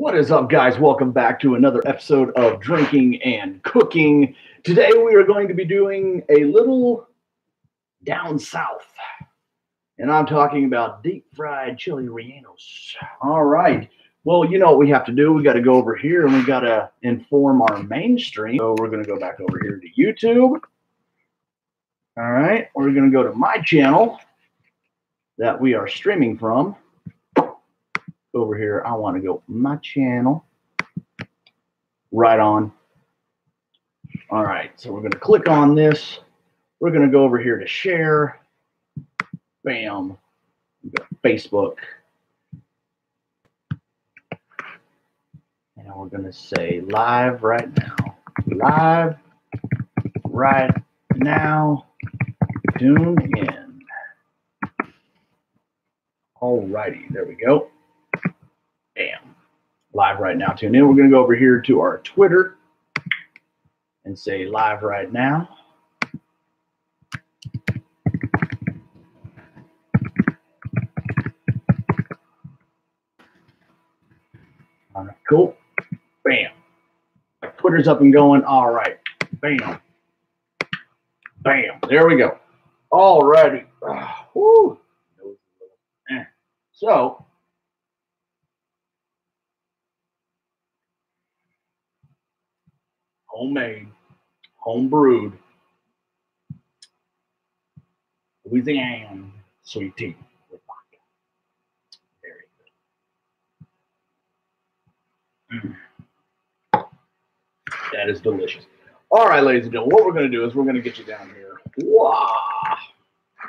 What is up, guys? Welcome back to another episode of Drinking and Cooking. Today we are going to be doing a little down south, and I'm talking about deep fried chili rellenos. All right. Well, you know what we have to do. We got to go over here and we got to inform our mainstream. So we're going to go back over here to YouTube. All right. We're going to go to my channel that we are streaming from. Over here, I want to go my channel. Right on. All right, so we're going to click on this. We're going to go over here to share. Bam. We go to Facebook. And we're going to say live right now. Live right now. Tune in. All righty, there we go. Bam. Live right now. Tune in. We're going to go over here to our Twitter and say live right now. All right, cool. Bam. Twitter's up and going. All right. Bam. Bam. There we go. All righty. Woo. So, homemade, home brewed, Louisiana sweet tea with vodka. Very good. That is delicious. All right, ladies and gentlemen, what we're going to do is we're going to get you down here. Wow.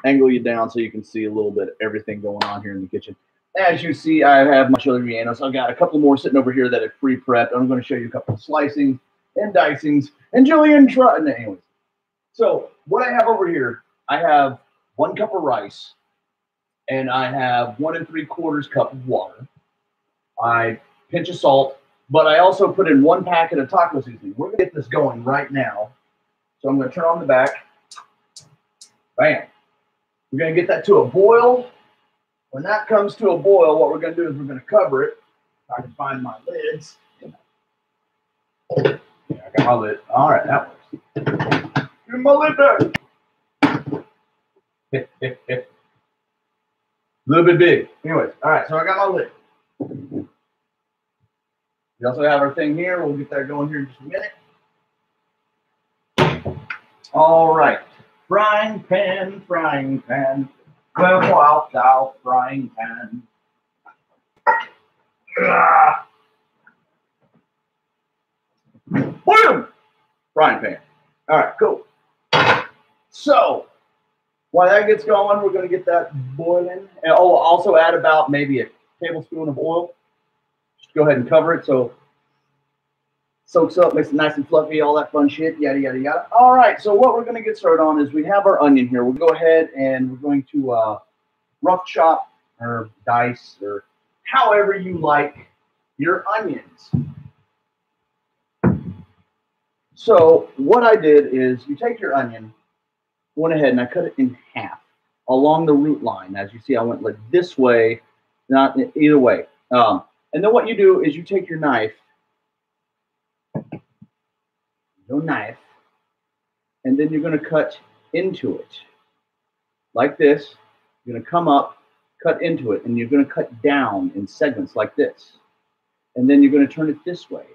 Angle you down so you can see a little bit of everything going on here in the kitchen. As you see, I have my chili rellenos. I've got a couple more sitting over here that are pre-prepped. I'm going to show you a couple of slicings and dicings and Julian anyways. So what I have over here, I have 1 cup of rice and I have 1 3/4 cup of water. I pinch of salt, but I also put in 1 packet of taco seasoning. We're gonna get this going right now. So I'm gonna turn on the back. Bam. We're gonna get that to a boil. When that comes to a boil, what we're gonna do is we're gonna cover it. If I can find my lids. Yeah, I got my lid. All right, that works. Give me my lid back. A little bit big. Anyways, all right, so I got my lid. We also have our thing here. We'll get that going here in just a minute. All right. Frying pan, frying pan. 12-hour frying pan. Boom! Frying pan. All right, cool. So, while that gets going, we're going to get that boiling. And we'll also add about maybe a tablespoon of oil. Just go ahead and cover it so it soaks up, makes it nice and fluffy, all that fun shit, yada, yada, yada. All right, so what we're going to get started on is we have our onion here. We'll go ahead and we're going to rough chop or dice or however you like your onions. So what I did is you take your onion, went ahead and I cut it in half along the root line. As you see, I went like this way, not either way. And then what you do is you take your knife, and then you're going to cut into it like this. You're going to come up, cut into it, and you're going to cut down in segments like this. And then you're going to turn it this way.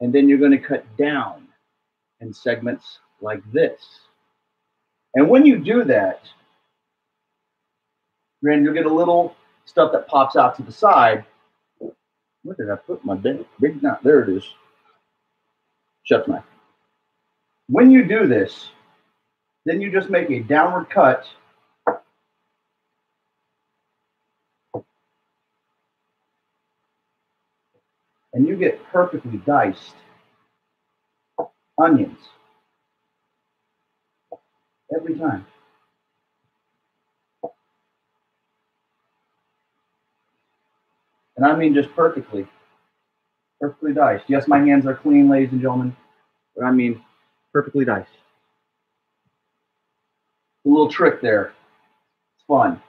And then you're going to cut down in segments like this. And when you do that, then you'll get a little stuff that pops out to the side. Where did I put my big knot? There it is. Chef's knife. When you do this, then you just make a downward cut. And you get perfectly diced onions every time. And I mean just perfectly diced. Yes, my hands are clean, ladies and gentlemen, but I mean perfectly diced. A little trick there. It's fun.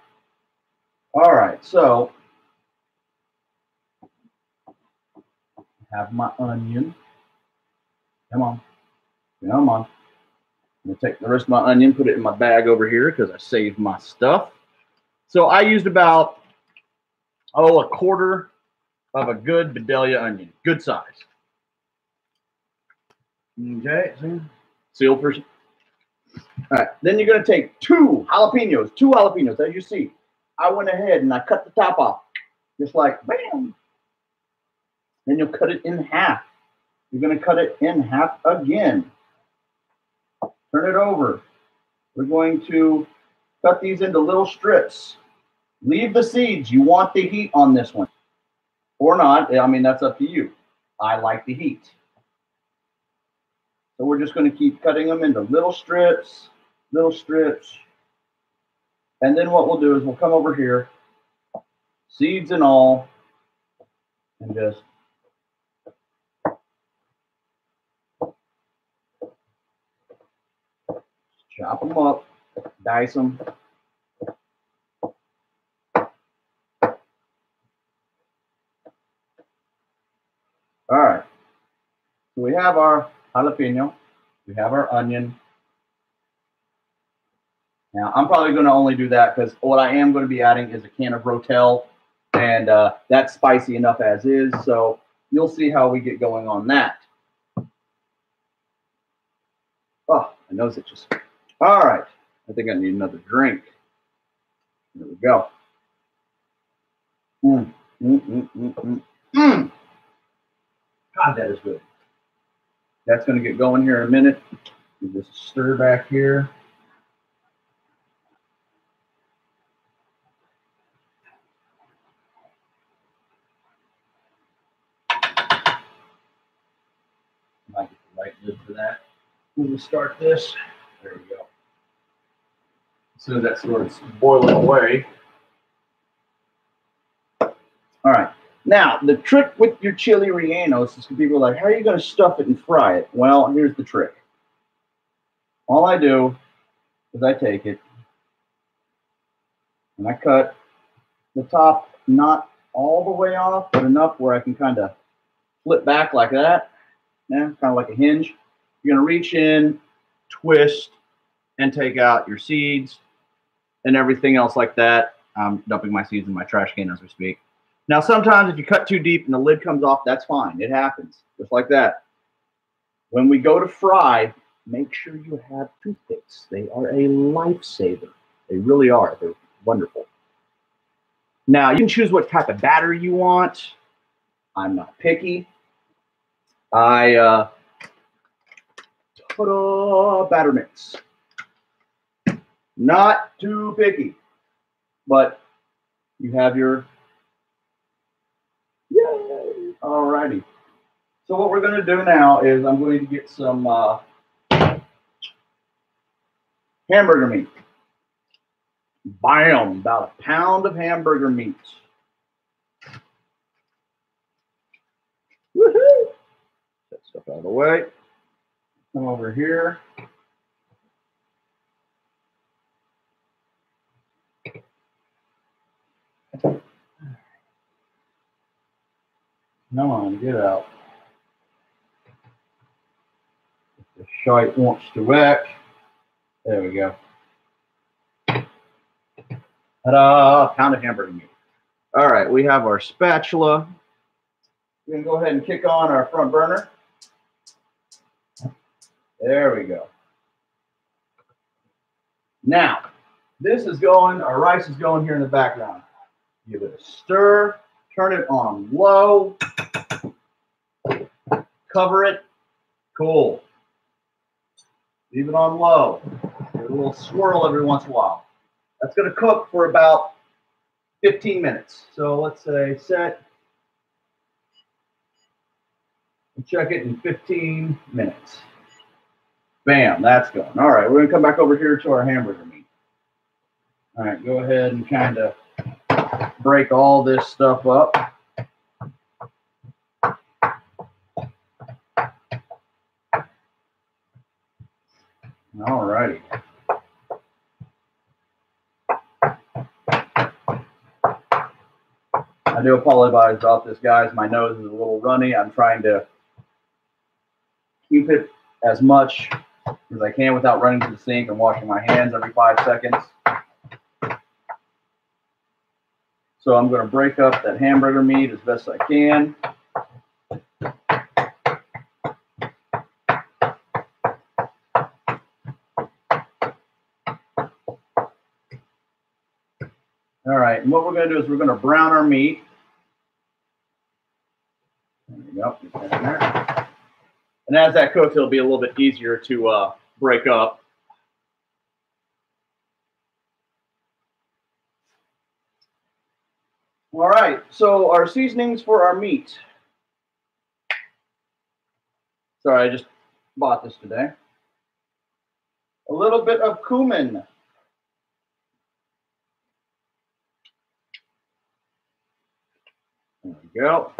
All right, so Have my onion. Come on. Come on. I'm going to take the rest of my onion, put it in my bag over here because I saved my stuff. So I used about, a quarter of a good Vidalia onion. Good size. Okay. Seal person. All right. Then you're going to take two jalapenos. As you see, I went ahead and I cut the top off. Just like, bam. Then you'll cut it in half. You're going to cut it in half again. Turn it over. We're going to cut these into little strips. Leave the seeds. You want the heat on this one. Or not. I mean, that's up to you. I like the heat. So we're just going to keep cutting them into little strips. And then what we'll do is we'll come over here, seeds and all, and just chop them up, dice them. All right. So we have our jalapeno. We have our onion. Now, I'm probably going to only do that because what I am going to be adding is a can of Rotel, and that's spicy enough as is, so you'll see how we get going on that. Oh, my nose itches. All right. I think I need another drink. There we go. God, that is good. That's going to get going here in a minute. You just stir back here. Might get the right lid for that. When we start this, there we go. As soon as that starts boiling away. All right. Now, the trick with your chili rellenos is people are like, how are you going to stuff it and fry it? Well, here's the trick. All I do is I take it and I cut the top not all the way off, but enough where I can kind of flip back like that. Yeah, kind of like a hinge. You're going to reach in, twist, and take out your seeds and everything else like that. I'm dumping my seeds in my trash can as we speak. Now, sometimes if you cut too deep and the lid comes off, that's fine. It happens, just like that. When we go to fry, make sure you have toothpicks. They are a lifesaver. They really are. They're wonderful. Now, you can choose what type of batter you want. I'm not picky. Ta-da, batter mix. Not too picky, but you have your, yay, all righty. So what we're going to do now is I'm going to get some hamburger meat. Bam, about a pound of hamburger meat. Woohoo! That stuff out of the way. Come over here. Come on, get out. If the shite wants to whack. There we go. Ta-da! Pound of hamburger meat. All right, we have our spatula. We're going to go ahead and kick on our front burner. There we go. Now, this is going, our rice is going here in the background. Give it a stir, turn it on low, cover it, cool. Leave it on low. Give it a little swirl every once in a while. That's going to cook for about 15 minutes. So let's say set. And check it in 15 minutes. Bam, that's going. All right, we're going to come back over here to our hamburger meat. All right, go ahead and kind of break all this stuff up. All righty. I do apologize about this, guys. My nose is a little runny. I'm trying to keep it as much as I can without running to the sink and washing my hands every 5 seconds. So I'm going to break up that hamburger meat as best I can. All right, and what we're going to do is we're going to brown our meat. There we go. Get that in there. And as that cooks, it'll be a little bit easier to break up. All right, so our seasonings for our meat. Sorry, I just bought this today. A little bit of cumin. There we go.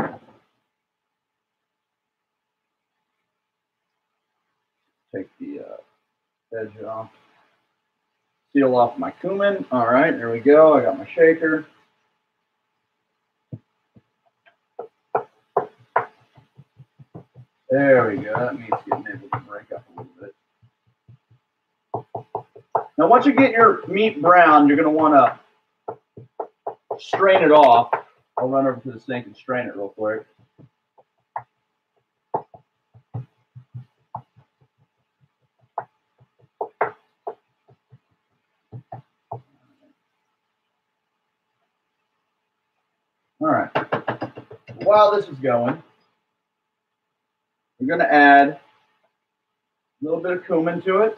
Take the edge off. Seal off my cumin. All right, there we go. I got my shaker. There we go. That means getting able to break up a little bit. Now, once you get your meat brown, you're going to want to strain it off. I'll run over to the sink and strain it real quick. All right. While this is going, we're going to add a little bit of cumin to it.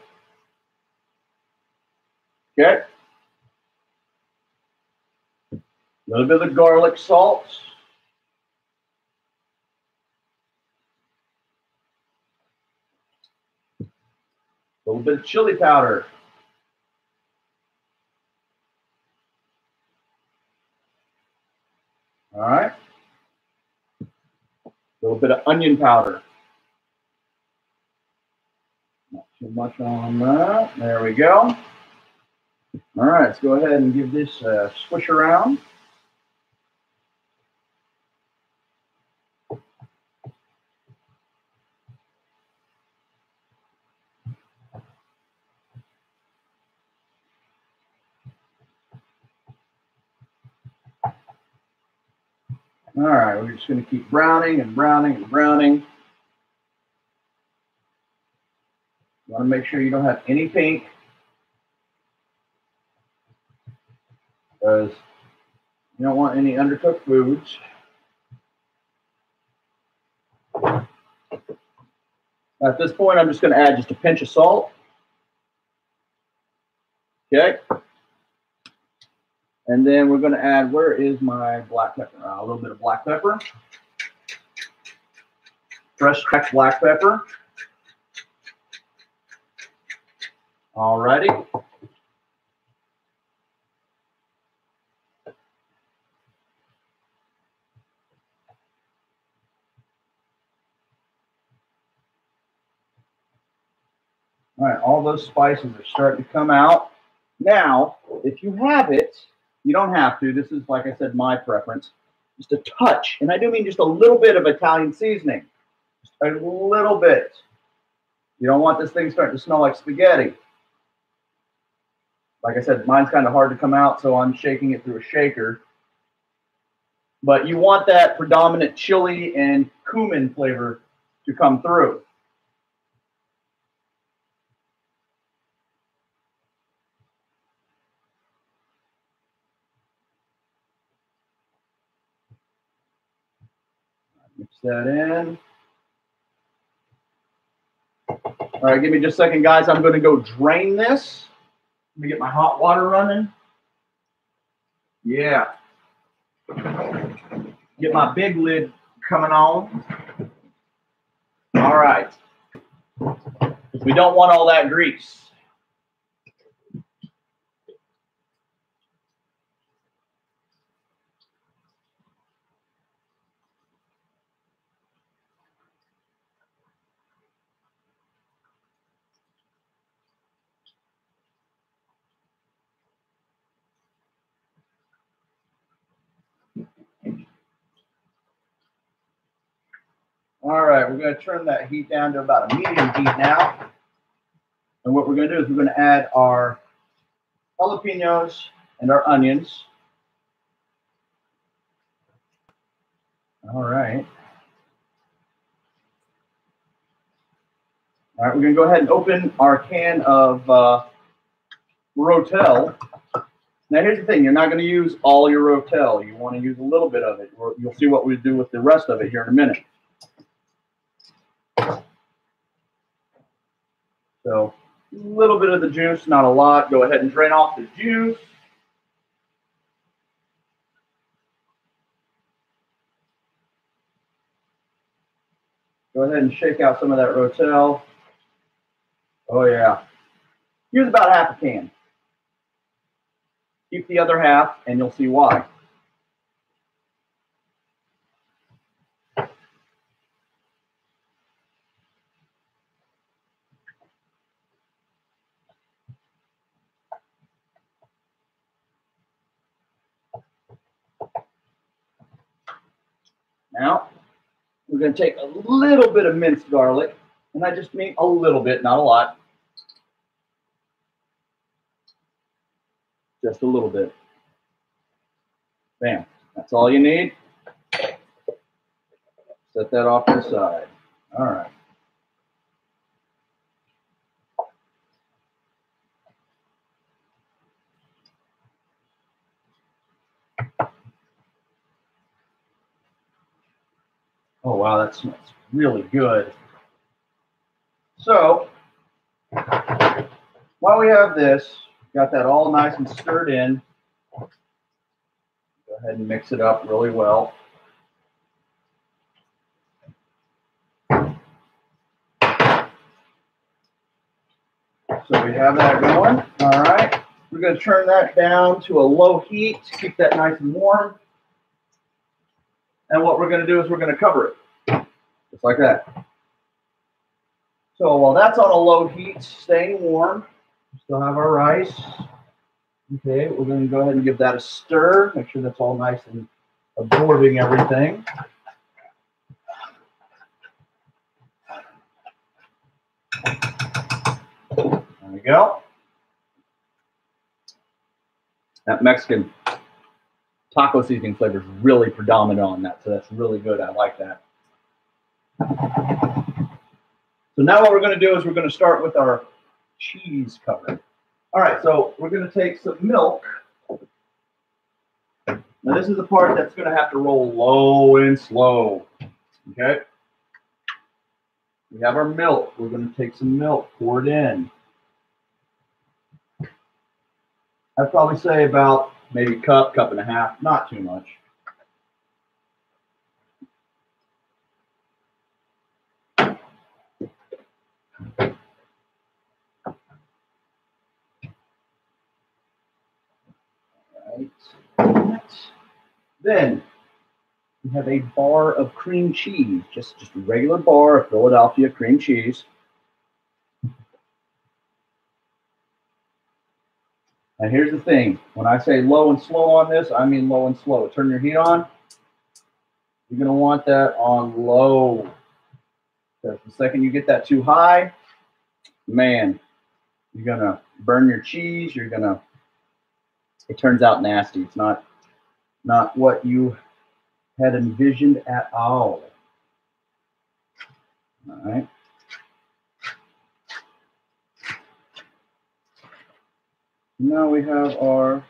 Okay. A little bit of garlic salt. A little bit of chili powder. All right. A little bit of onion powder. Not too much on that. There we go. All right, let's go ahead and give this a swish around. All right, we're just going to keep browning and browning and browning. You want to make sure you don't have any pink, because you don't want any undercooked foods. At this point, I'm just going to add just a pinch of salt. Okay. And then we're going to add, where is my black pepper? A little bit of black pepper. Fresh cracked black pepper. All righty. All right, all those spices are starting to come out. Now, if you have it, you don't have to. This is, like I said, my preference. Just a touch, and I do mean just a little bit of Italian seasoning. Just a little bit. You don't want this thing starting to smell like spaghetti. Like I said, mine's kind of hard to come out, so I'm shaking it through a shaker. But you want that predominant chili and cumin flavor to come through. Mix that in. All right, give me just a second, guys. I'm going to go drain this. Let me get my hot water running. Yeah. Get my big lid coming on. All right. We don't want all that grease. All right, we're going to turn that heat down to about a medium heat now. And what we're going to do is we're going to add our jalapenos and our onions. All right. All right, we're going to go ahead and open our can of Rotel. Now, here's the thing. You're not going to use all your Rotel. You want to use a little bit of it. You'll see what we do with the rest of it here in a minute. So, a little bit of the juice, not a lot. Go ahead and drain off the juice. Go ahead and shake out some of that Rotel. Oh, yeah. Use about half a can. Keep the other half, and you'll see why. Now, we're going to take a little bit of minced garlic, and I just mean a little bit, not a lot. Just a little bit. Bam. That's all you need. Set that off to the side. All right. Oh, wow, that smells really good. So, while we have this, got that all nice and stirred in, go ahead and mix it up really well. So we have that going. All right. We're going to turn that down to a low heat to keep that nice and warm. And what we're going to do is we're going to cover it, just like that. So while that's on a low heat, staying warm, we still have our rice. Okay, we're going to go ahead and give that a stir. Make sure that's all nice and absorbing everything. There we go. That Mexican taco seasoning flavor is really predominant on that, so that's really good. I like that. So now what we're going to do is we're going to start with our cheese cover. All right, so we're going to take some milk. Now this is the part that's going to have to roll low and slow. Okay. We have our milk. We're going to take some milk, pour it in. I'd probably say about maybe cup and a half, not too much. Right. Then we have a bar of cream cheese, just a regular bar of Philadelphia cream cheese. And here's the thing, when I say low and slow on this, I mean low and slow. Turn your heat on. You're going to want that on low. Because the second you get that too high, man, you're going to burn your cheese. You're going to, it turns out nasty. It's not what you had envisioned at all. All right. Now we have our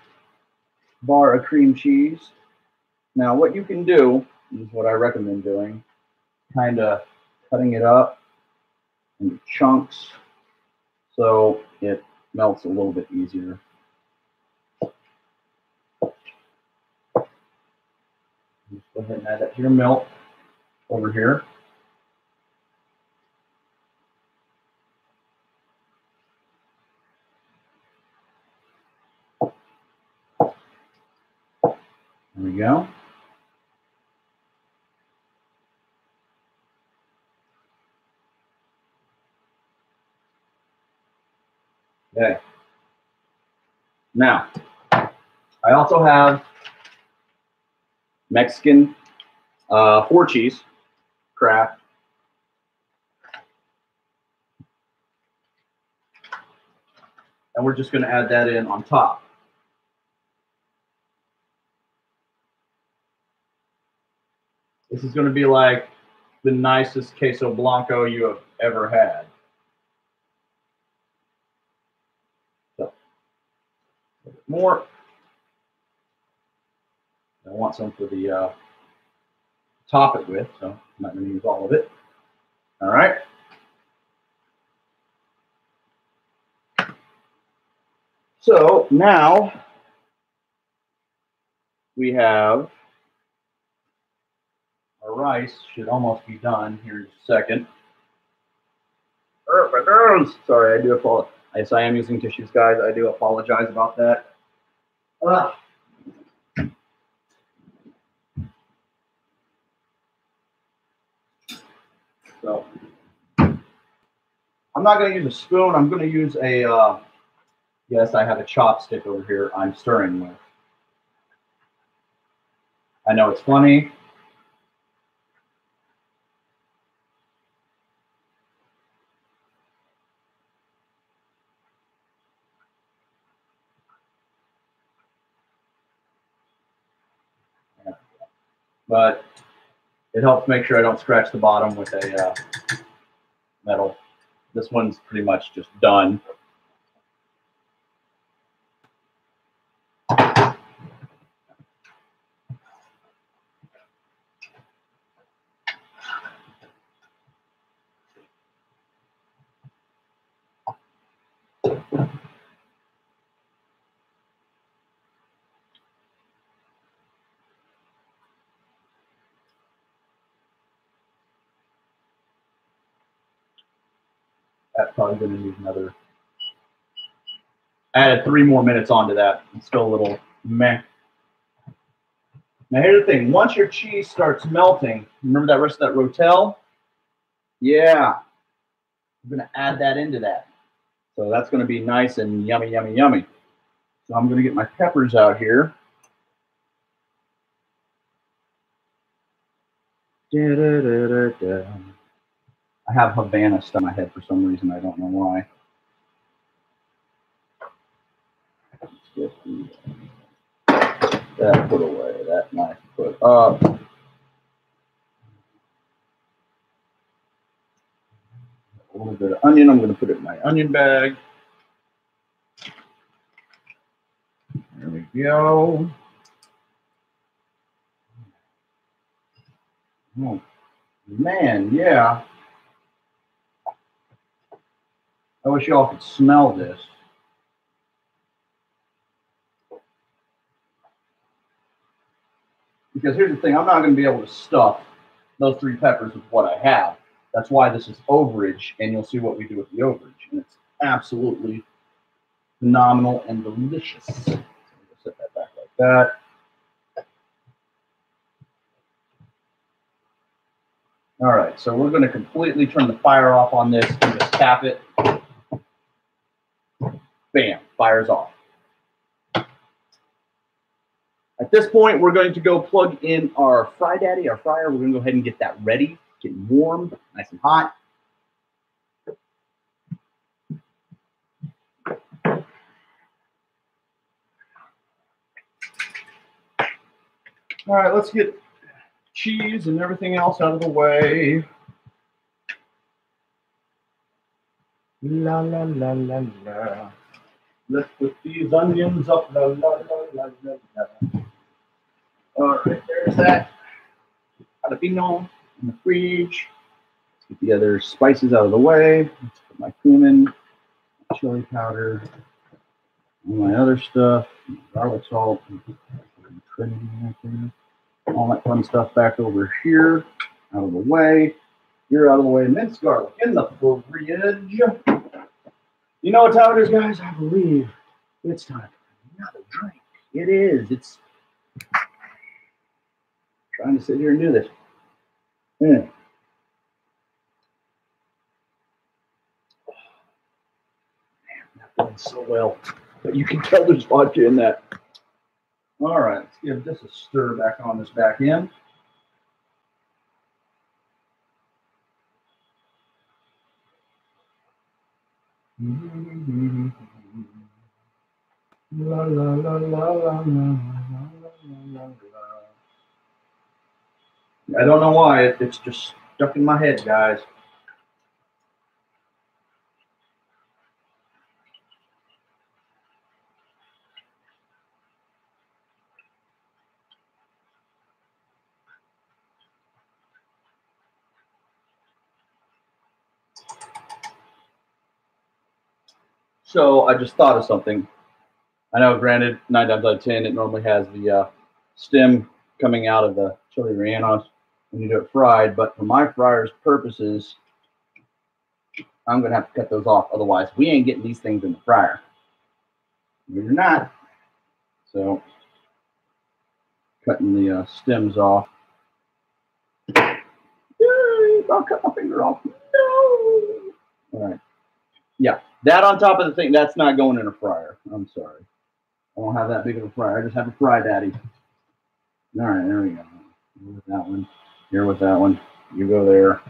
bar of cream cheese. Now what you can do, is what I recommend doing, kind of cutting it up into chunks so it melts a little bit easier. Just go ahead and add that to your milk over here. There we go. Okay. Now, I also have Mexican 4 cheese, Kraft. And we're just going to add that in on top. This is going to be like the nicest queso blanco you have ever had. So, a little bit more. I want some for the top it with, so I'm not going to use all of it. All right. So now we have our rice. Should almost be done here in a second. Sorry, I do apologize. Yes, I am using tissues, guys. I do apologize about that. So I'm not going to use a spoon. I'm going to use a, yes, I have a chopstick over here I'm stirring with. I know it's funny. But it helps make sure I don't scratch the bottom with a metal. This one's pretty much just done. That's probably going to need another. I added 3 more minutes onto that. It's still a little meh. Now here's the thing. Once your cheese starts melting, remember that rest of that rotel? Yeah. I'm going to add that into that. So that's going to be nice and yummy, yummy, yummy. So I'm going to get my peppers out here. Da, da, da, da, da. I have Havana stuck in my head for some reason. I don't know why. Let's get that put away. That knife put up. A little bit of onion. I'm going to put it in my onion bag. There we go. Oh, man, yeah. I wish y'all could smell this. Because here's the thing, I'm not going to be able to stuff those 3 peppers with what I have. That's why this is overage, and you'll see what we do with the overage. And it's absolutely phenomenal and delicious. So I'm going to set that back like that. All right, so we're going to completely turn the fire off on this and just tap it. Bam, fire's off. At this point, we're going to go plug in our Fry Daddy, our fryer. We're going to go ahead and get that ready, getting warm, nice and hot. All right, let's get cheese and everything else out of the way. La, la, la, la, la. Let's put these onions up. La, la, la, la, la, la. All right, there's that jalapeno in the fridge. Let's get the other spices out of the way. Let's put my cumin, chili powder, all my other stuff, garlic salt, all that fun stuff back over here, out of the way. You're out of the way. Minced garlic in the fridge. You know what time it is, guys? I believe it's time for another drink. It is. It's trying to sit here and do this. Man, that blends so well. But you can tell there's vodka in that. All right, let's give this a stir back on this back end. La, la, la, la, la, la. I don't know why. It's just stuck in my head, guys. So I just thought of something. I know, granted, 9 times out of 10, it normally has the stem coming out of the chili rellenos when you do it fried. But for my fryer's purposes, I'm going to have to cut those off. Otherwise, we ain't getting these things in the fryer. You're not. So, cutting the stems off. Yay, I'll cut my finger off. No. All right. Yeah, that on top of the thing, that's not going in a fryer. I'm sorry. I don't have that big of a fryer. I just have a fry daddy. All right, there we go. Here with that one. Here with that one. You go there.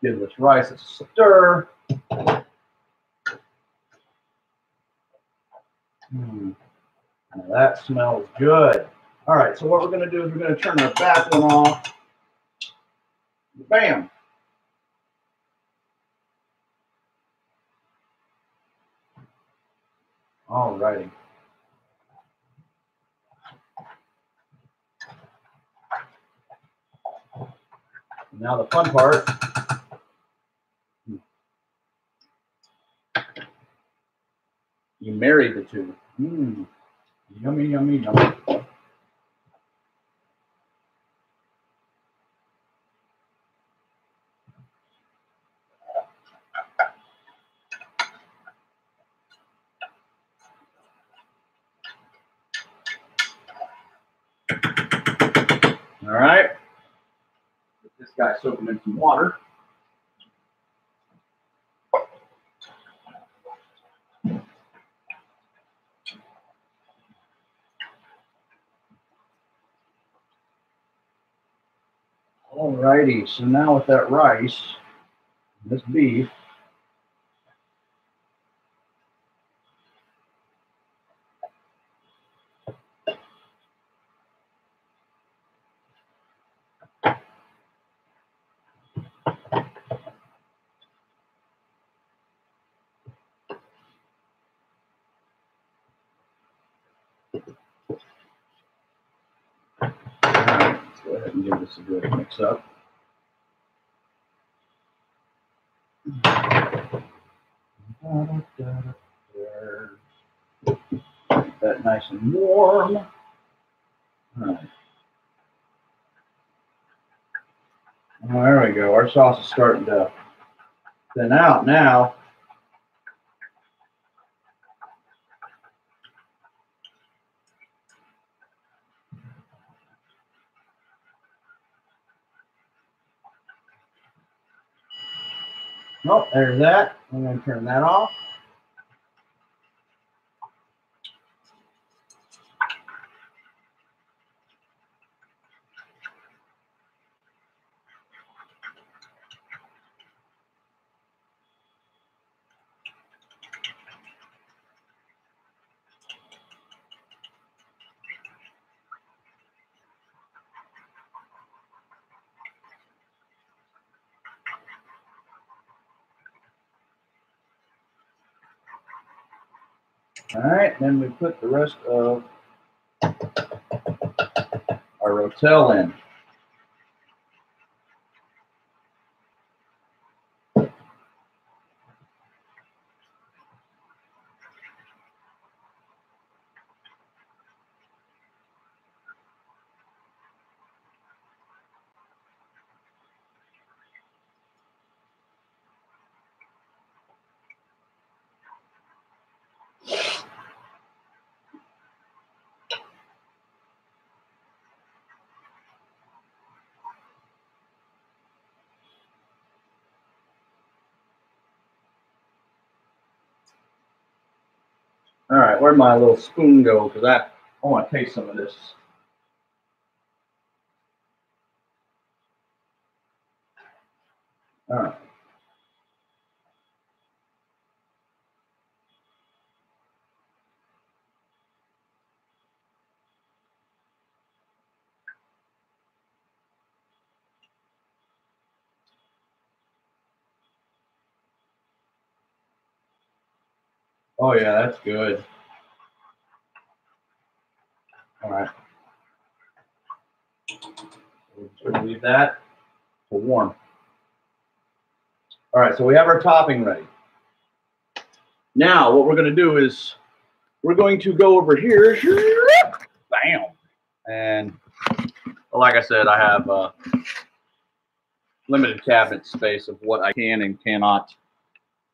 Give this rice a stir. Now that smells good. All right, so what we're going to do is we're going to turn our back one off. Bam. All righty. Now the fun part. You marry the two. Yummy, yummy, yummy. All right. Get this guy soaking in some water. All righty. So now with that rice, this beef, let's go ahead and give this a good mix up. Keep that nice and warm. All right. Well, there we go. Our sauce is starting to thin out now. Nope, there's that. I'm going to turn that off. All right, then we put the rest of our rotel in. All right, where'd my little spoon go? Because I want to taste some of this. All right. Oh yeah, that's good. All right. We're just going to leave that to warm. All right, so we have our topping ready. Now, what we're going to do is we're going to go over here. Bam. And like I said, I have limited cabinet space of what I can and cannot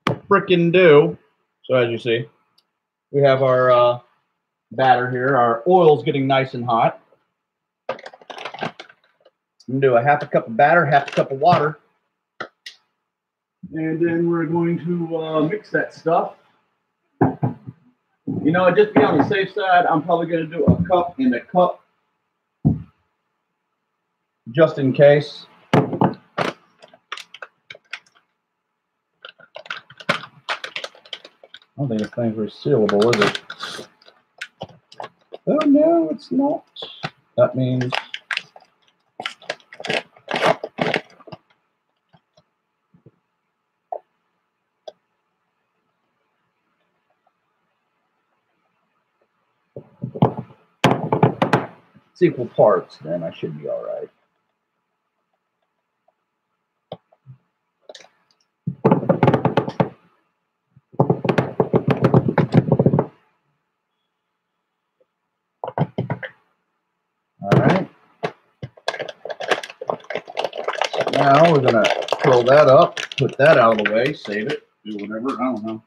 frickin' do. So as you see, we have our batter here. Our oil's getting nice and hot. I'm going to do a half a cup of batter, half a cup of water. And then we're going to mix that stuff. You know, just be on the safe side, I'm probably going to do a cup and a cup just in case. I don't think this thing's very sealable, is it? Oh, no, it's not. That means it's equal parts, then I should be all right. All right. So now we're going to curl that up, put that out of the way, save it, do whatever, I don't know.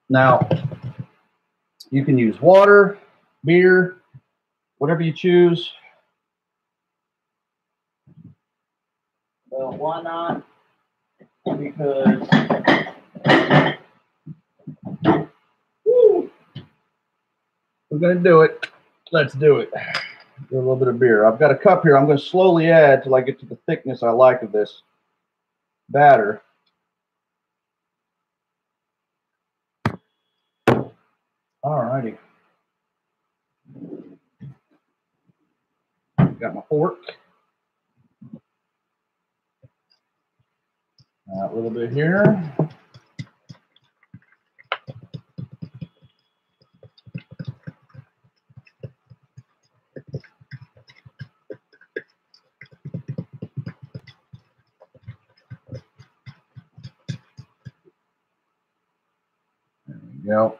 Now, you can use water, beer, whatever you choose. Well, why not? Because we're going to do it. Let's do it. Do a little bit of beer. I've got a cup here. I'm going to slowly add till I get to the thickness I like of this batter. All righty. Got my fork. A little bit here. There we go.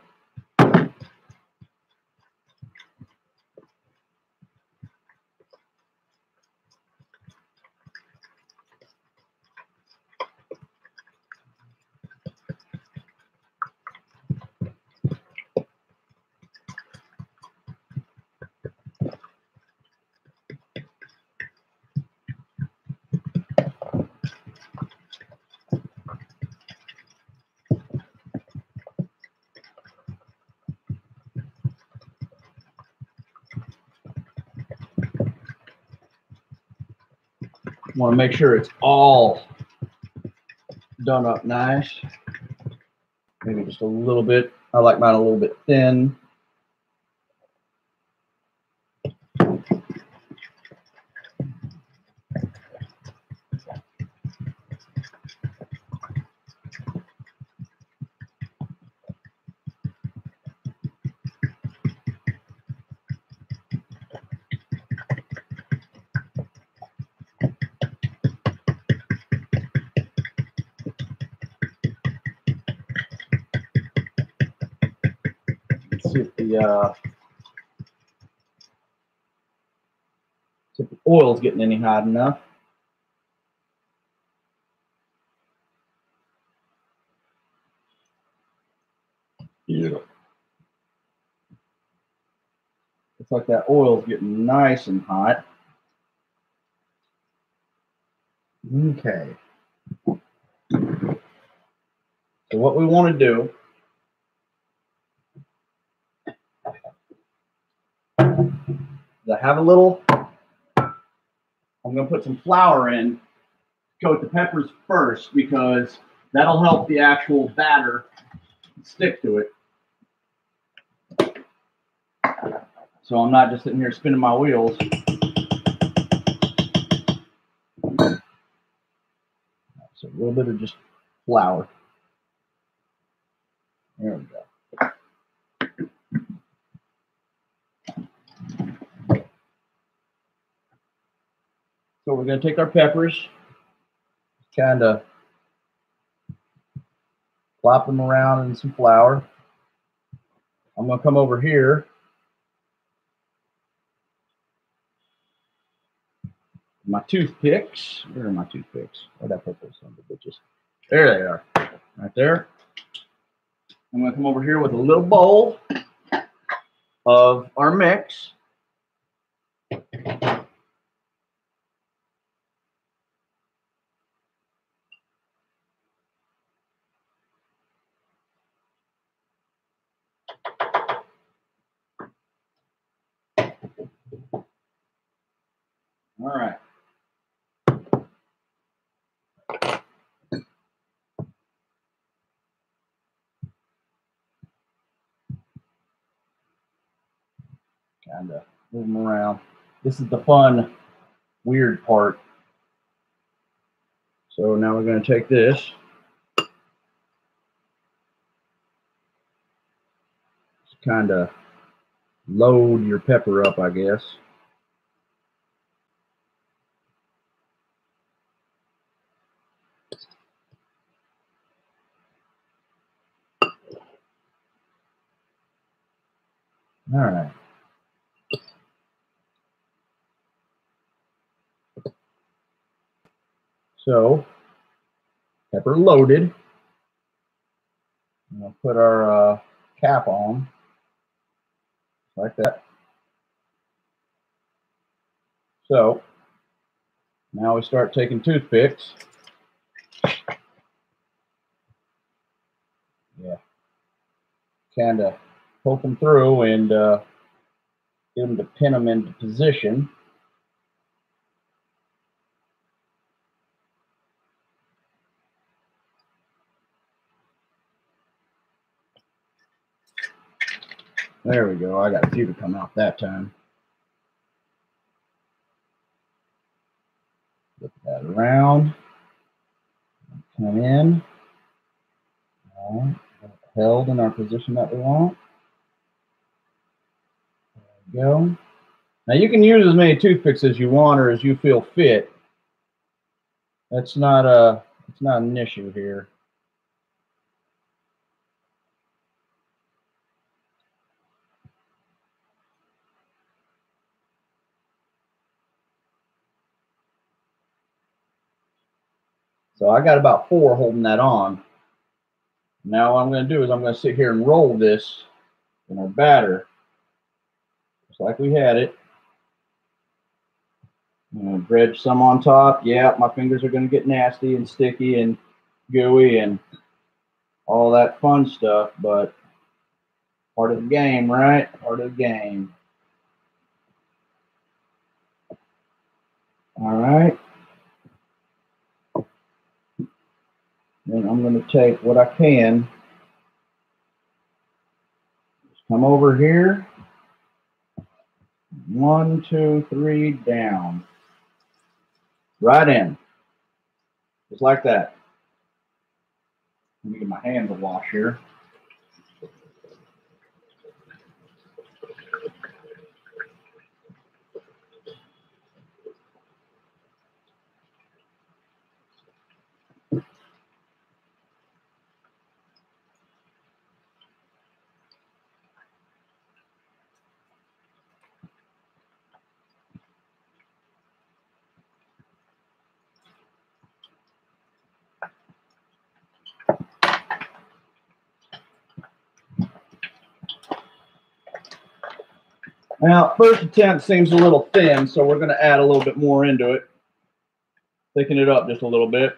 Want to make sure it's all done up nice. Maybe just a little bit. I like mine a little bit thin. See if the oil's getting any hot enough. Yeah. Looks like that oil's getting nice and hot. Okay. So what we want to do is I have a little, I'm going to put some flour in, coat the peppers first because that'll help the actual batter stick to it. So I'm not just sitting here spinning my wheels. So a little bit of just flour. There we go. So we're going to take our peppers, kind of plop them around in some flour. I'm going to come over here. My toothpicks. Where are my toothpicks? Where'd I put those son of bitches? There they are. Right there. I'm going to come over here with a little bowl of our mix. All right. Kind of move them around. This is the fun, weird part. So now we're going to take this. Just kind of load your pepper up, I guess. All right. So, pepper loaded. We'll put our cap on, like that. So, now we start taking toothpicks. Yeah. Kind of poke them through and get them to pin them into position. There we go. I got a few to come out that time. Flip that around. Come in. All right. Held in our position that we want. There we go. Now you can use as many toothpicks as you want or as you feel fit. That's not it's not an issue here. So I got about 4 holding that on. Now what I'm going to do is I'm going to sit here and roll this in our batter, just like we had it. I'm going to dredge some on top. Yeah, my fingers are going to get nasty and sticky and gooey and all that fun stuff, but part of the game, right? Part of the game. All right. Then I'm going to take what I can. Just come over here. 1, 2, 3, down. Right in. Just like that. Let me get my hands a wash here. Now, first attempt seems a little thin, so we're going to add a little bit more into it. Thicken it up just a little bit.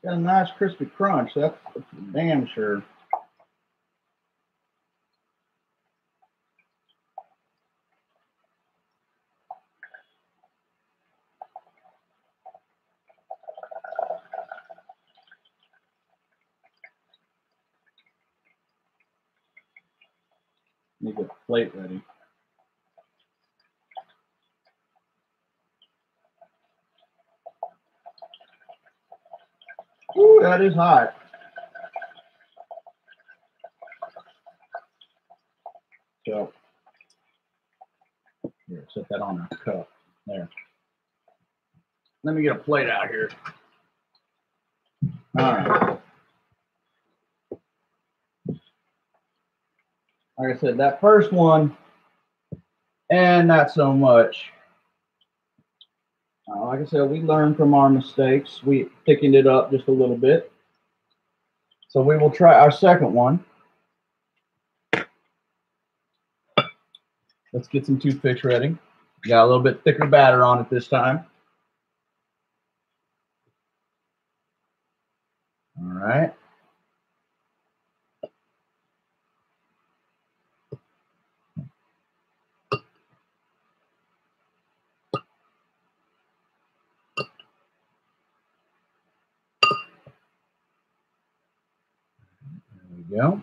It's got a nice crispy crunch. That's damn sure. Let me get the plate ready. Ooh, that is hot. So, here, set that on a cup. There. Let me get a plate out here. All right. Like I said, that first one, and not so much. Like I said, we learned from our mistakes. We thickened it up just a little bit. So we will try our second one. Let's get some toothpicks ready. Got a little bit thicker batter on it this time. All right. There we go.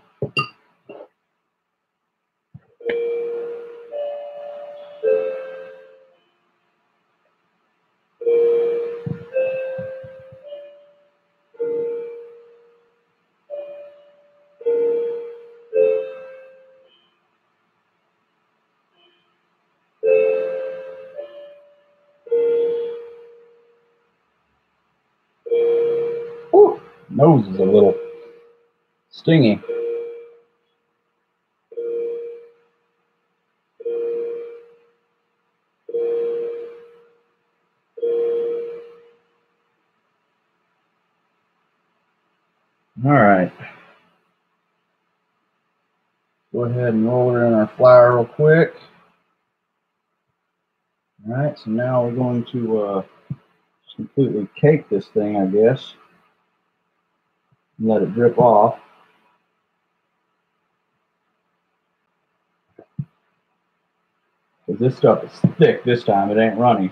Ooh, nose is a little stingy. All right. Go ahead and roll it in our flour real quick. All right, so now we're going to just completely cake this thing, I guess, and let it drip off. Because this stuff is thick this time, it ain't runny.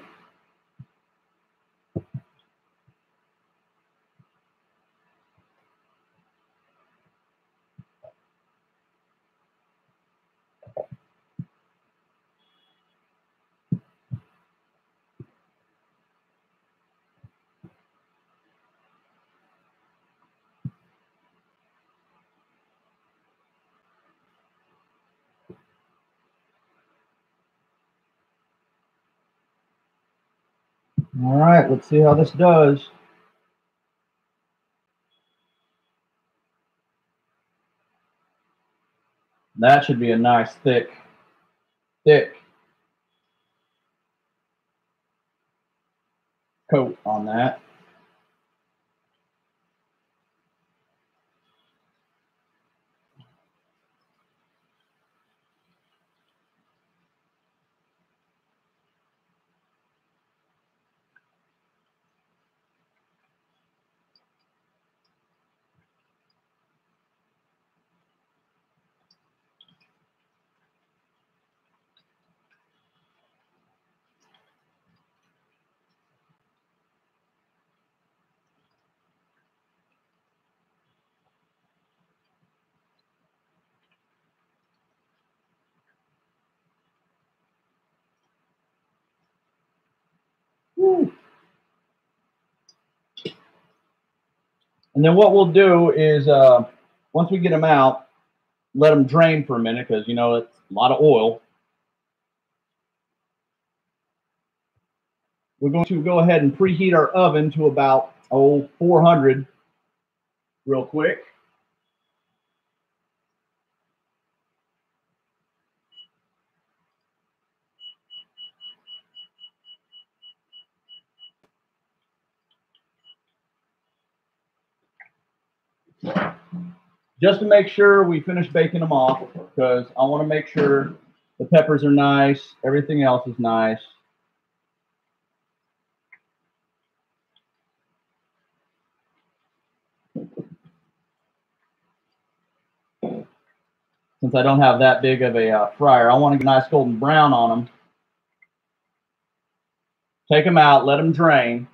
All right, let's see how this does. That should be a nice thick coat on that. Woo. And then what we'll do is, once we get them out, let them drain for a minute because, you know, it's a lot of oil. We're going to go ahead and preheat our oven to about 400 real quick. Just to make sure we finish baking them off, because I want to make sure the peppers are nice, everything else is nice. since I don't have that big of a fryer. I want to get a nice golden brown on them. Take them out, let them drain.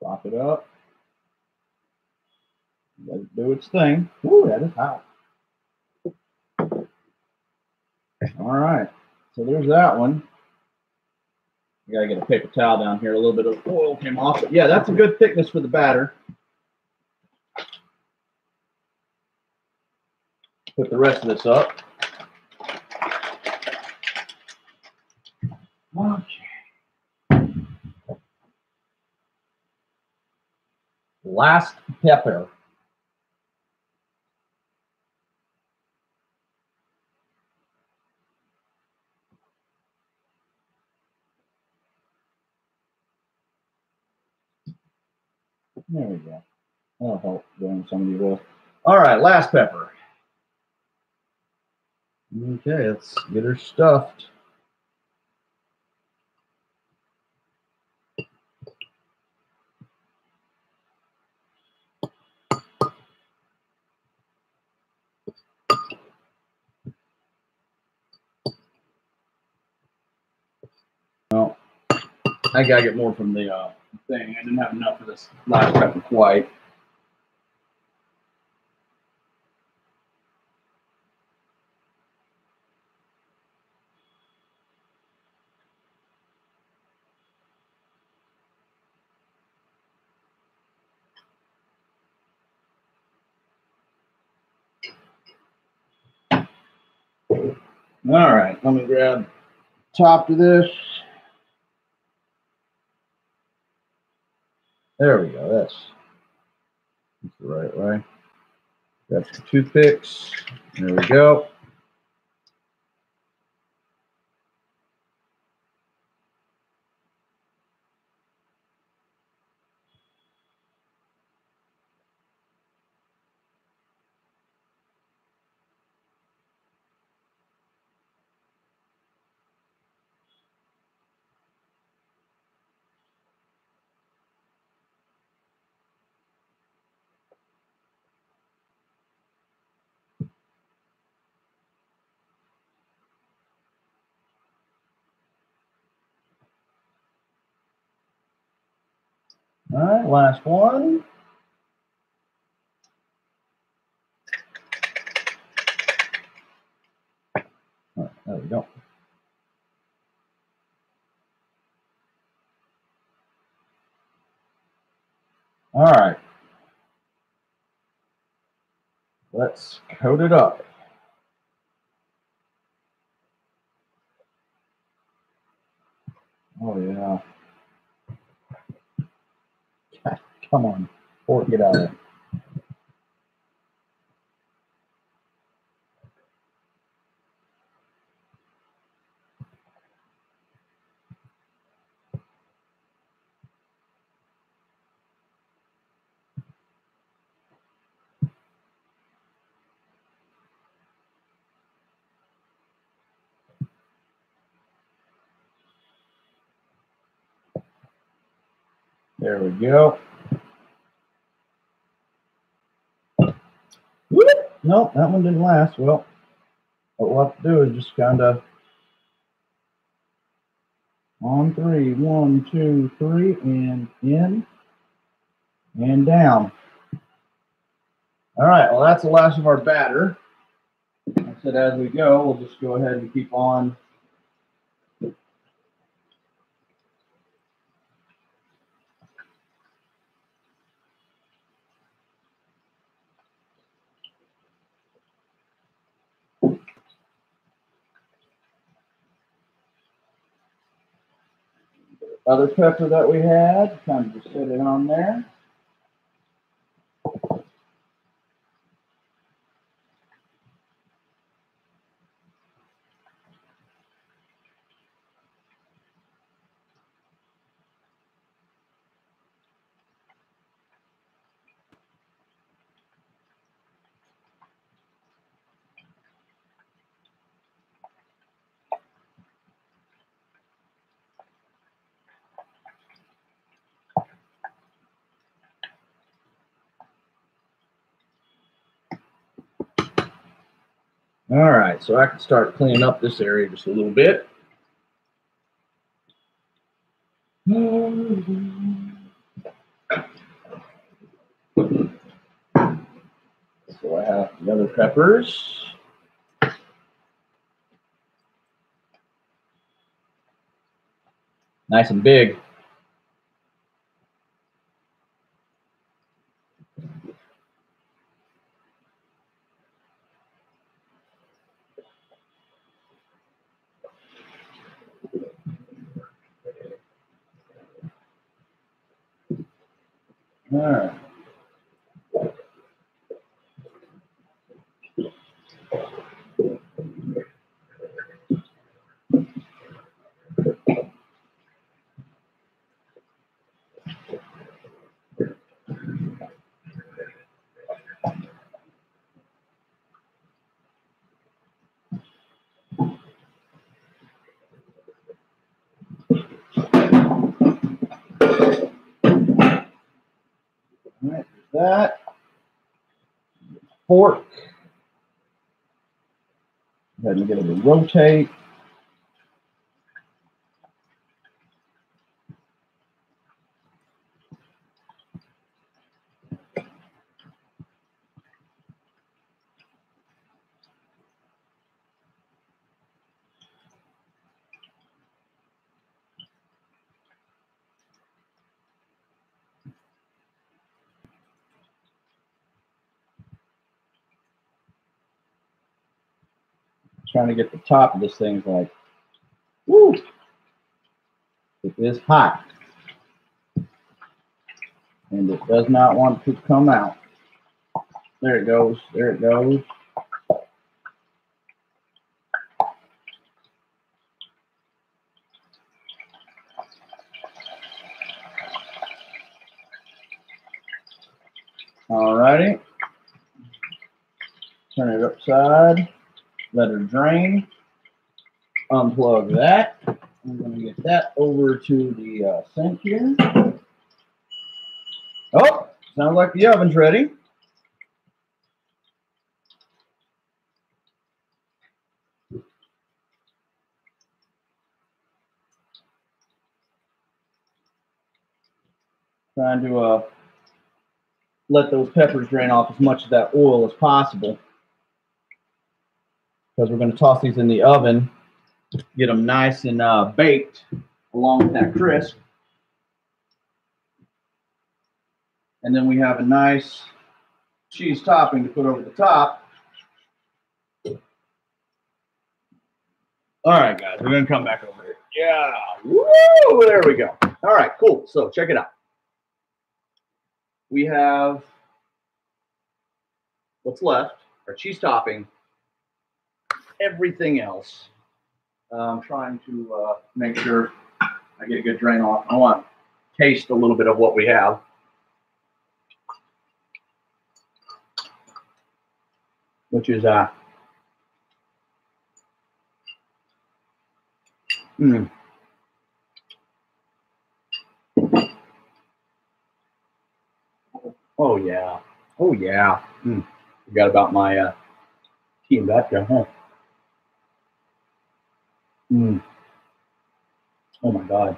Pop it up. Let it do its thing. Ooh, that is hot. All right. So there's that one. I gotta get a paper towel down here. A little bit of oil came off. But yeah, that's a good thickness for the batter. Put the rest of this up. Okay. Last pepper. There we go. That'll help doing some of these oils. All right, last pepper. Okay, let's get her stuffed. Well, I gotta get more from the thing. I didn't have enough for this last pepper quite. All right, let me grab top of this. There we go. That's the right way. Got some toothpicks. There we go. All right, last one. All right, there we go. All right. Let's coat it up. Oh, yeah. Come on. Fork it out of there. There we go. Whoop. Nope, that one didn't last. Well, what we'll have to do is just kind of on three. 1, 2, 3, and in and down. All right, well, that's the last of our batter. I said as we go, we'll just go ahead and keep on. other pepper that we had, kind of just set it on there. All right, so I can start cleaning up this area just a little bit. So I have the other peppers. Nice and big. All right. All right, that. Fork. Go ahead and get it to rotate. Trying to get the top of this thing like, woo! It is hot. And it does not want to come out. There it goes. There it goes. All righty. Turn it upside. Let her drain. Unplug that. I'm going to get that over to the sink here. Oh, sounds like the oven's ready. Trying to let those peppers drain off as much of that oil as possible, because we're going to toss these in the oven, get them nice and baked along with that crisp. And then we have a nice cheese topping to put over the top. All right, guys, we're going to come back over here. Yeah, woo, there we go. All right, cool. So check it out. We have what's left, our cheese topping, everything else. I'm trying to make sure I get a good drain off. I want to taste a little bit of what we have. Which is oh yeah, oh yeah. Forgot about my tea and vodka, huh? Oh my God.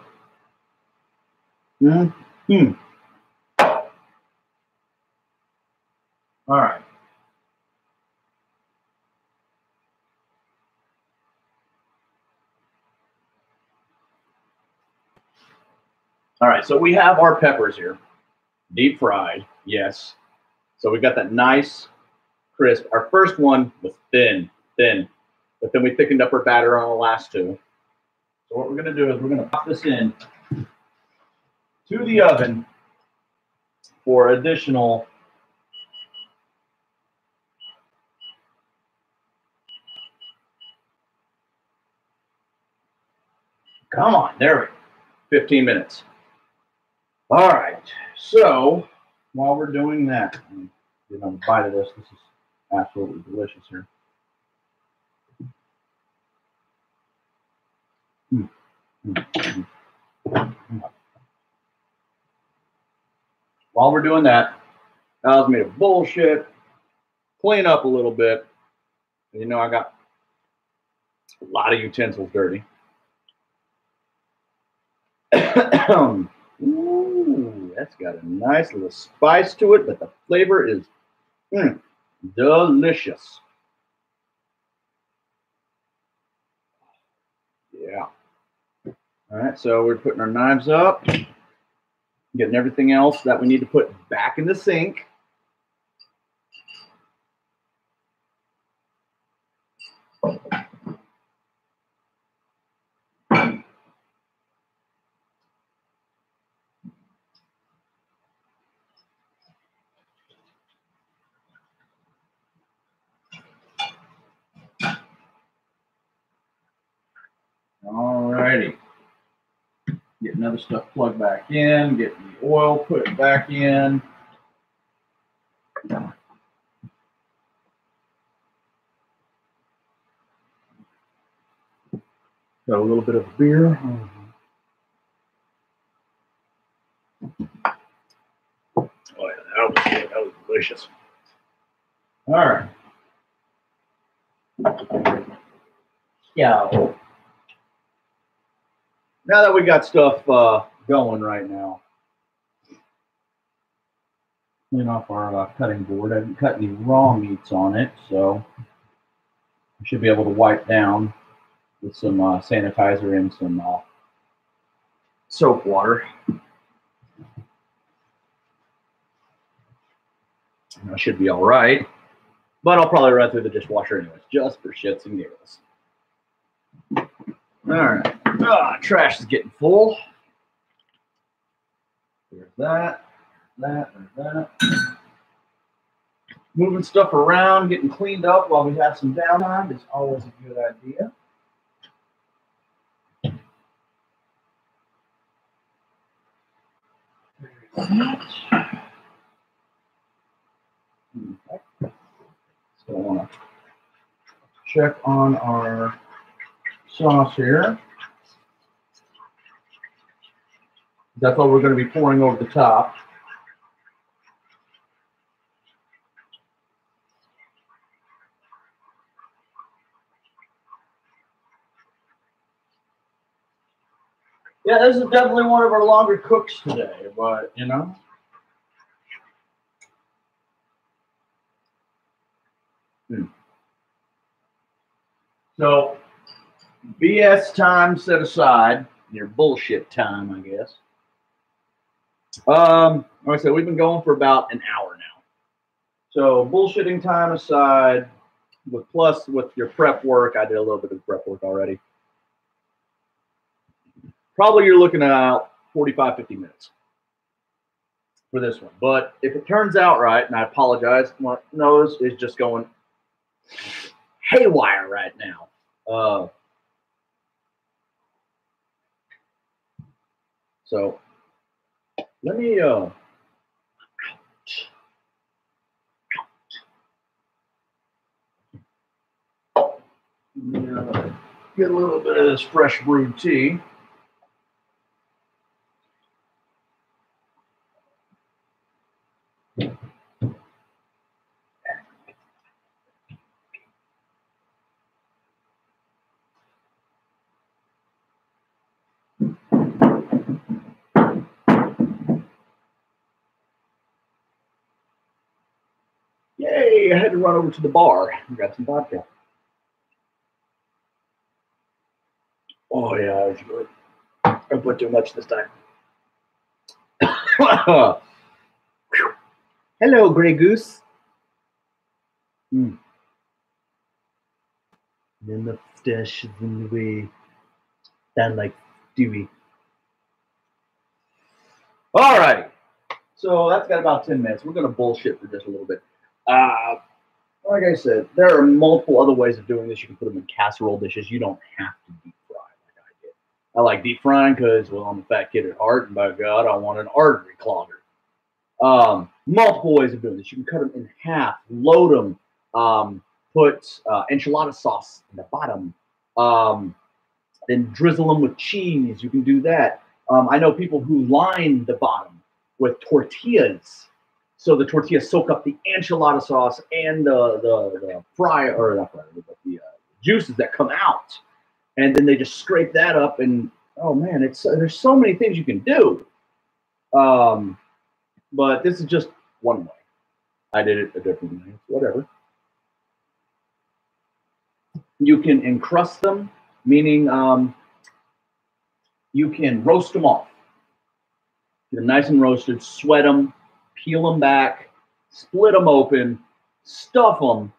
All right. All right, so we have our peppers here, deep fried, yes. So we got that nice crisp. Our first one was thin, but then we thickened up our batter on the last two. So what we're gonna do is we're gonna pop this in to the oven for additional 15 minutes. All right, so while we're doing that, get another bite of this. This is absolutely delicious here. While we're doing that, I was made a bullshit, clean up a little bit. You know, I got a lot of utensils dirty. Ooh, that's got a nice little spice to it, but the flavor is delicious. Yeah. All right, so we're putting our knives up, getting everything else that we need to put back in the sink. All righty. Getting other stuff plugged back in, getting the oil put back in. Got a little bit of beer. Oh yeah, that was good. That was delicious. All right. Yeah. Now that we got stuff going right now, clean off our cutting board. I didn't cut any raw meats on it, so we should be able to wipe down with some sanitizer and some soap water. And I should be all right, but I'll probably run through the dishwasher anyways, just for shits and giggles. All right, trash is getting full. There's that. Moving stuff around, getting cleaned up while we have some downtime is always a good idea. So I want to check on our sauce here. That's what we're going to be pouring over the top. Yeah, this is definitely one of our longer cooks today, but you know. So, BS time set aside, your bullshit time, I guess. Like I said, we've been going for about an hour now. So, bullshitting time aside, with your prep work, I did a little bit of prep work already. Probably you're looking at about 45, 50 minutes for this one. But if it turns out right, and I apologize, my nose is just going haywire right now. So let me get a little bit of this fresh brewed tea. Yay, I had to run over to the bar and grab some vodka. Oh, yeah, that was good. I put too much this time. Hello, Grey Goose. The mustache is in the way. Sound like Dewey. All right. So that's got about 10 minutes. We're going to bullshit for just a little bit. Like I said, there are multiple other ways of doing this. You can put them in casserole dishes. You don't have to deep fry like I did. I like deep frying because, well, I'm a fat kid at heart, and by God, I want an artery clogger. Multiple ways of doing this. You can cut them in half, load them, put enchilada sauce in the bottom, then drizzle them with cheese. You can do that. I know people who line the bottom with tortillas, so the tortillas soak up the enchilada sauce and the fry, or not fry, but the juices that come out, and then they just scrape that up. And oh man, there's so many things you can do. But this is just one way. I did it a different way. Whatever. You can encrust them, meaning you can roast them off. Get them nice and roasted, sweat them, peel them back, split them open, stuff them,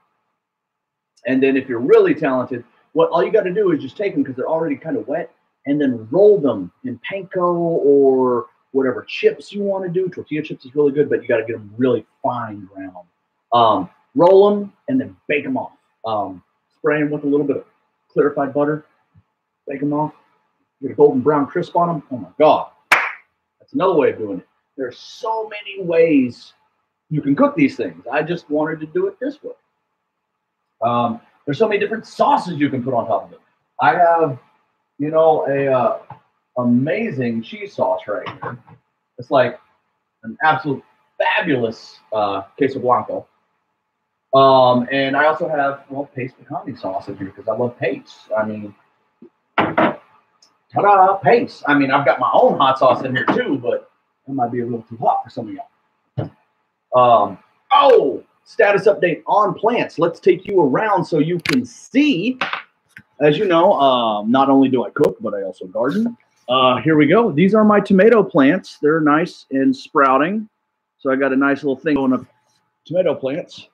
and then if you're really talented, all you got to do is just take them because they're already kind of wet, and then roll them in panko or whatever chips you want to do. Tortilla chips is really good, but you got to get them really fine ground. Roll them and then bake them off. Spray them with a little bit of clarified butter, bake them off, get a golden brown crisp on them. Oh my God. That's another way of doing it. There's so many ways you can cook these things. I just wanted to do it this way. There's so many different sauces you can put on top of it. I have, a amazing cheese sauce right here. It's like an absolute fabulous queso blanco. And I also have, paste picante sauce in here because I love paste. I mean, ta-da, paste. I mean, I've got my own hot sauce in here too, but it might be a little too hot for some of y'all. Status update on plants. Let's take you around so you can see. As you know, not only do I cook, but I also garden. Here we go. These are my tomato plants. They're nice and sprouting. So I got a nice little thing on of tomato plants.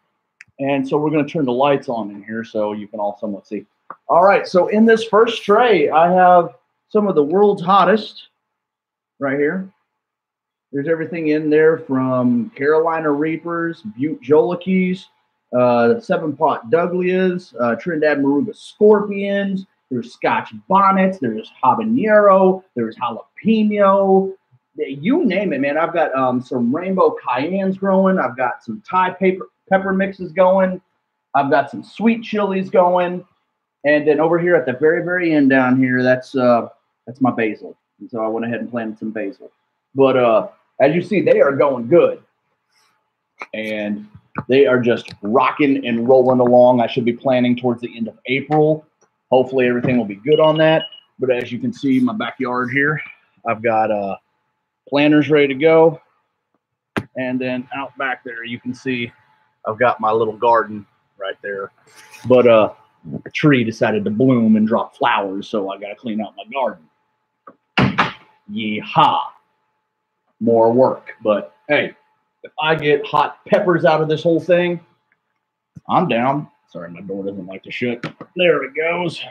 And so we're going to turn the lights on in here so you can all somewhat see. All right. So in this first tray, I have some of the world's hottest right here. There's everything in there from Carolina Reapers, Butte Jolikies, 7-pot Douglas, Trinidad Maruga Scorpions. There's Scotch Bonnets. There's Habanero. There's Jalapeno. You name it, man. I've got some Rainbow Cayennes growing. I've got some Thai pepper mixes going. I've got some sweet chilies going. And then over here at the very, very end down here, that's my basil. And so I went ahead and planted some basil. But as you see, they are going good. And they are just rocking and rolling along. I should be planting towards the end of April. Hopefully everything will be good on that. But as you can see, my backyard here, I've got planters ready to go. And then out back there, you can see I've got my little garden right there. But a tree decided to bloom and drop flowers, so I got to clean out my garden. Yeehaw. More work. But hey, if I get hot peppers out of this whole thing, I'm down. Sorry, my door doesn't like to shut. There it goes.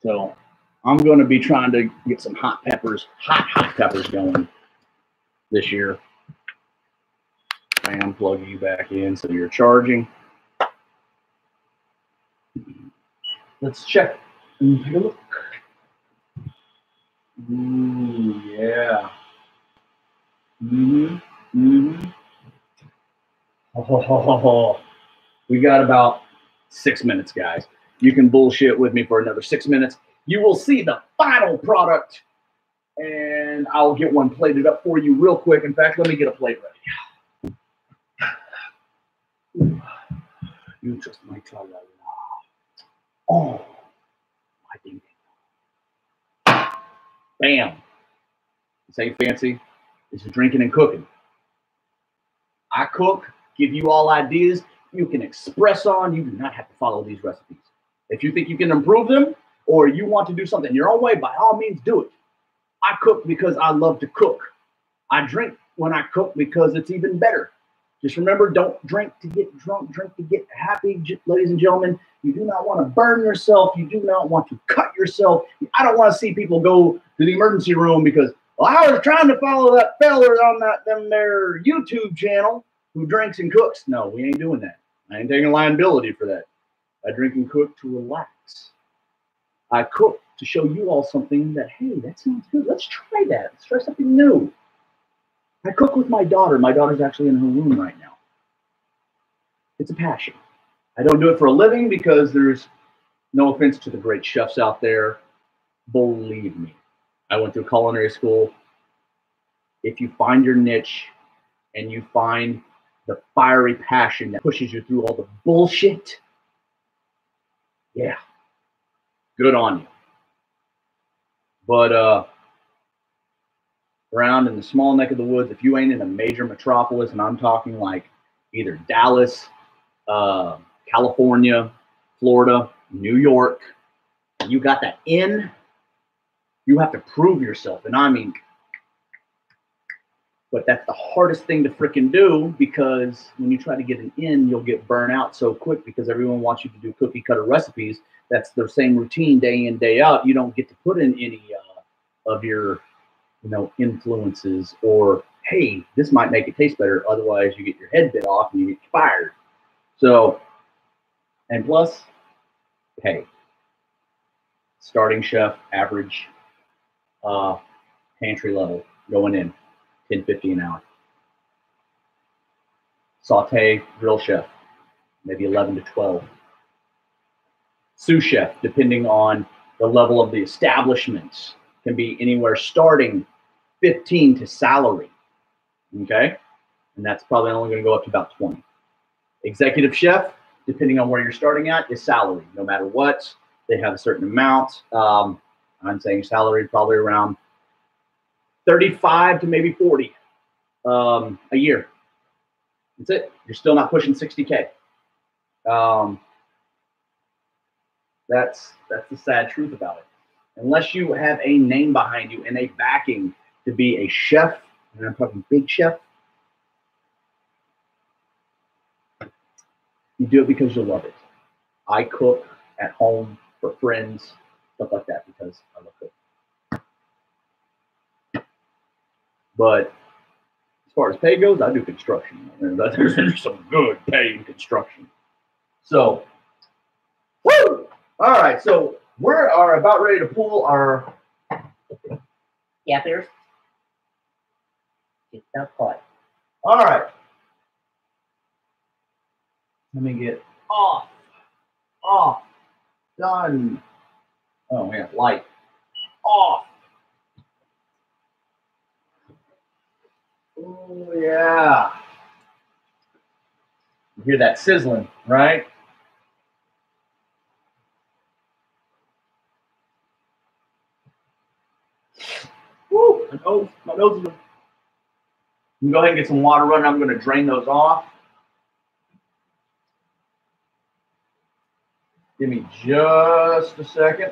So I'm going to be trying to get some hot peppers going this year. And plug you back in so you're charging. Let's check and take a look. Ooh, yeah. Oh, we got about 6 minutes, guys. You can bullshit with me for another 6 minutes. You will see the final product, and I'll get one plated up for you real quick. In fact, let me get a plate ready. You just might try that. Oh, my ding. Bam. This ain't fancy. This is drinking and cooking. I cook, give you all ideas you can express on. You do not have to follow these recipes. If you think you can improve them or you want to do something your own way, by all means, do it. I cook because I love to cook. I drink when I cook because it's even better. Just remember, don't drink to get drunk, drink to get happy, ladies and gentlemen. You do not want to burn yourself. You do not want to cut yourself. I don't want to see people go to the emergency room because, well, I was trying to follow that feller on their YouTube channel who drinks and cooks. No, we ain't doing that. I ain't taking liability for that. I drink and cook to relax. I cook to show you all something that, hey, that sounds good. Let's try that. Let's try something new. I cook with my daughter. My daughter's actually in her room right now. It's a passion. I don't do it for a living because there's no offense to the great chefs out there. Believe me, I went through culinary school. If you find your niche and you find the fiery passion that pushes you through all the bullshit, yeah, good on you. But around in the small neck of the woods, if you ain't in a major metropolis, and I'm talking like either Dallas, California, Florida, New York, you got that in, you have to prove yourself. And I mean, but that's the hardest thing to freaking do, because when you try to get an in, you'll get burnt out so quick because everyone wants you to do cookie cutter recipes. That's the same routine day in, day out. You don't get to put in any of your, influences, or, hey, this might make it taste better. Otherwise, you get your head bit off and you get fired. So, and plus, pay. Starting chef, average, pantry level, going in, $10.50 an hour. Saute, grill chef, maybe 11 to 12. Sous chef, depending on the level of the establishment, can be anywhere starting 15 to salary. Okay? And that's probably only going to go up to about 20. Executive chef, depending on where you're starting at, is salary. No matter what, they have a certain amount. I'm saying salary probably around 35 to maybe 40 a year. That's it. You're still not pushing 60K. That's the sad truth about it. Unless you have a name behind you and a backing to be a chef, and I'm talking big chef, you do it because you love it. I cook at home for friends, stuff like that, because I love cooking. But as far as pay goes, I do construction. There's some good pay in construction. So, woo! All right, so we are about ready to pull our gappers. It's not caught. All right. Let me get off, done. Oh, yeah, light, off. Oh, yeah. You hear that sizzling, right? Woo, my nose is... You can go ahead and get some water running. I'm going to drain those off. Give me just a second.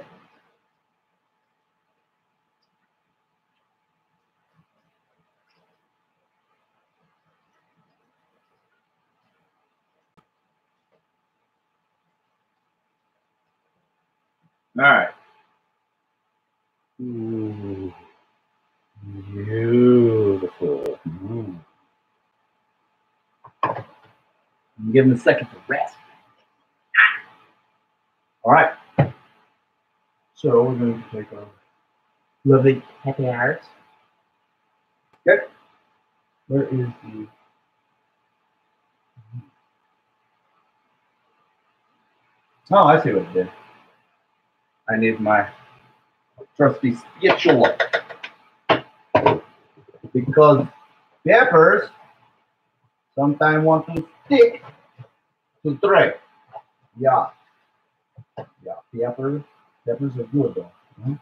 All right. Ooh, beautiful. Give them a second to rest. All right. So we're going to take our lovely happy hours. Okay. Where is the... Oh, I see what it did. I need my trusty spatula. Because peppers sometimes want to stick to tray. Yeah. Yeah, peppers are good though. Mm-hmm.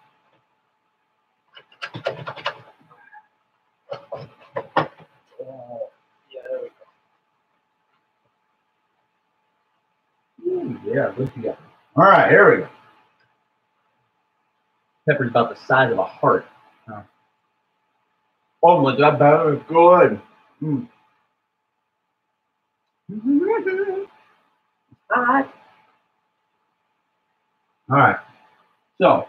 Oh, yeah, there we go. Ooh, yeah, good together. All right, here we go. Pepper's about the size of a heart. Oh, my God, that is good. Hot. All right. So,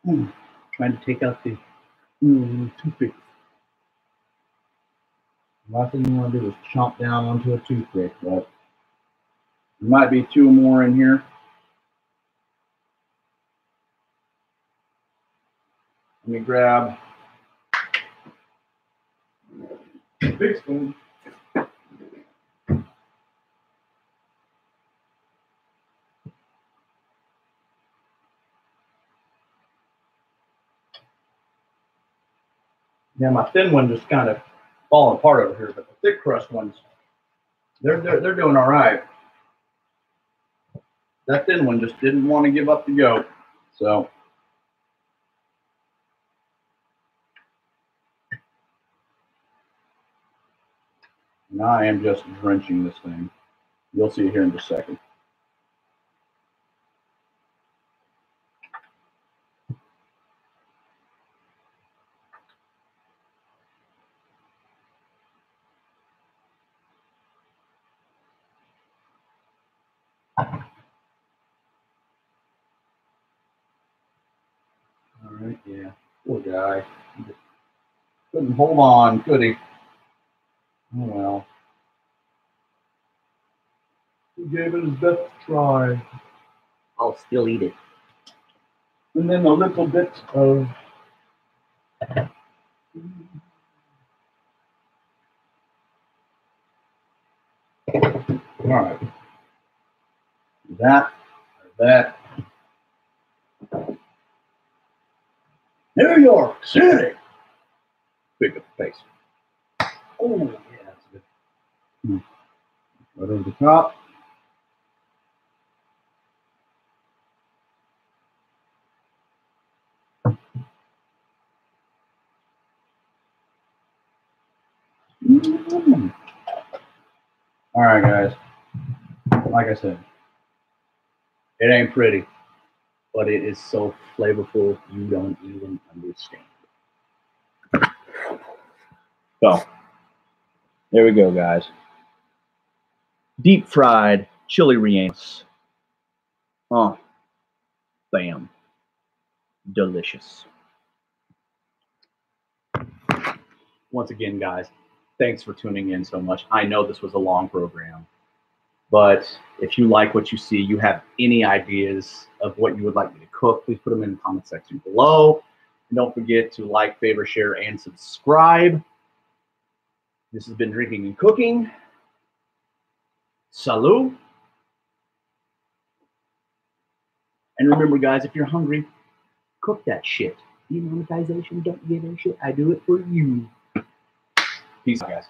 trying to take out the toothpick. Last thing you want to do is chomp down onto a toothpick, but there might be two more in here. Let me grab a big spoon. Yeah, my thin one just kind of falling apart over here, but the thick crust ones, they're doing all right. That thin one just didn't want to give up the goat, so. Now I am just drenching this thing. You'll see it here in just a second. All right, yeah. Poor guy. He just couldn't hold on, could he? Oh well. He gave it his best try. I'll still eat it. And then a little bit of all right. That. New York City. Pick up the face. Oh, yeah, that's good. Right over the top. All right, guys. Like I said, it ain't pretty, but it is so flavorful you don't even understand. So, there we go, guys. Deep fried chili rellenos. Oh, bam. Delicious. Once again, guys, thanks for tuning in so much. I know this was a long program, but if you like what you see, you have any ideas of what you would like me to cook, please put them in the comment section below. And don't forget to like, favor, share, and subscribe. This has been Drinking and Cooking. Salud. And remember, guys, if you're hungry, cook that shit. Demonetization, don't give a shit. I do it for you. Peace out, guys.